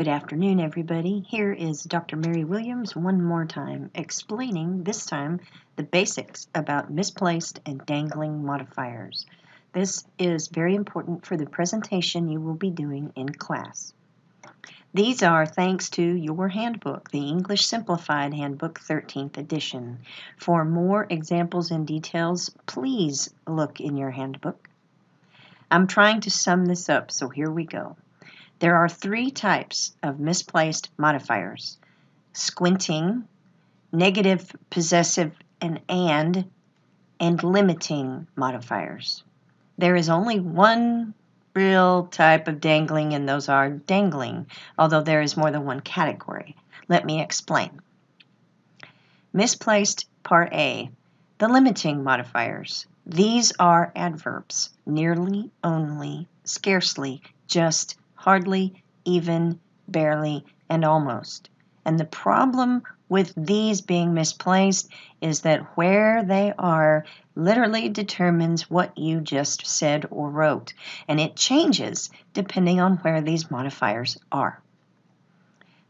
Good afternoon, everybody. Here is Dr. Mary Williams one more time, explaining this time the basics about misplaced and dangling modifiers. This is very important for the presentation you will be doing in class. These are thanks to your handbook, the English Simplified Handbook 13th edition. For more examples and details, please look in your handbook. I'm trying to sum this up, so here we go. There are three types of misplaced modifiers: squinting, negative, possessive, and limiting modifiers. There is only one real type of dangling, and those are dangling, although there is more than one category. Let me explain. Misplaced Part A, the limiting modifiers. These are adverbs: nearly, only, scarcely, just, hardly, even, barely, and almost. And the problem with these being misplaced is that where they are literally determines what you just said or wrote, and it changes depending on where these modifiers are.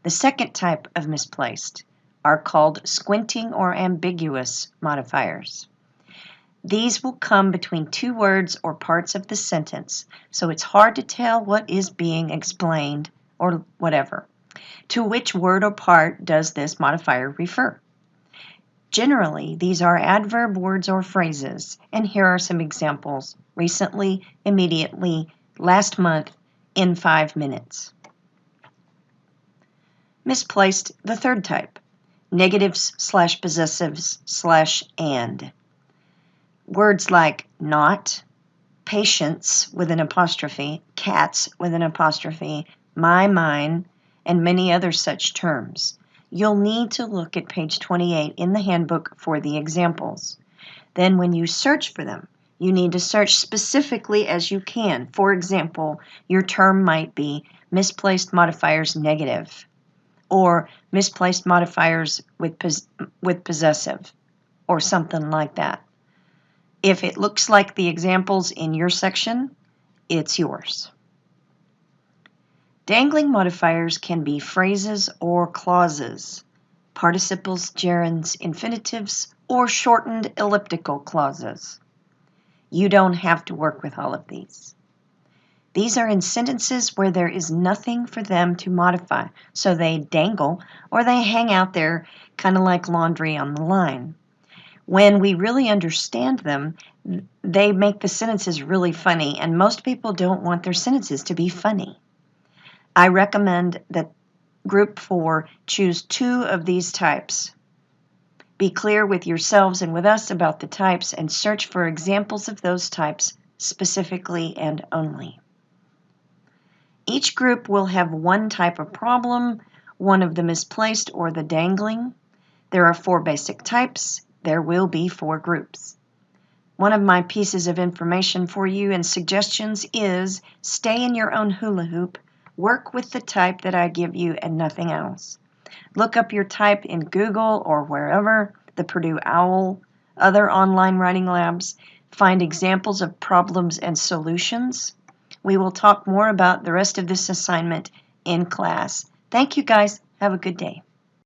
The second type of misplaced are called squinting or ambiguous modifiers. These will come between two words or parts of the sentence, so it's hard to tell what is being explained or whatever. To which word or part does this modifier refer? Generally, these are adverb words or phrases, and here are some examples: recently, immediately, last month, in 5 minutes. Misplaced, the third type: negatives / possessives / and. Words like not, patience with an apostrophe, cats with an apostrophe, my, mine, and many other such terms. You'll need to look at page 28 in the handbook for the examples. Then when you search for them, you need to search specifically as you can. For example, your term might be misplaced modifiers negative, or misplaced modifiers with possessive, or something like that. If it looks like the examples in your section, it's yours. Dangling modifiers can be phrases or clauses, participles, gerunds, infinitives, or shortened elliptical clauses. You don't have to work with all of these. These are in sentences where there is nothing for them to modify, so they dangle or they hang out there kind of like laundry on the line. When we really understand them, they make the sentences really funny, and most people don't want their sentences to be funny. I recommend that Group 4 choose 2 of these types. Be clear with yourselves and with us about the types and search for examples of those types specifically and only. Each group will have one type of problem, one of the misplaced or the dangling. There are 4 basic types. There will be 4 groups. One of my pieces of information for you and suggestions is stay in your own hula hoop, work with the type that I give you and nothing else. Look up your type in Google or wherever, the Purdue OWL, other online writing labs. Find examples of problems and solutions. We will talk more about the rest of this assignment in class. Thank you guys. Have a good day.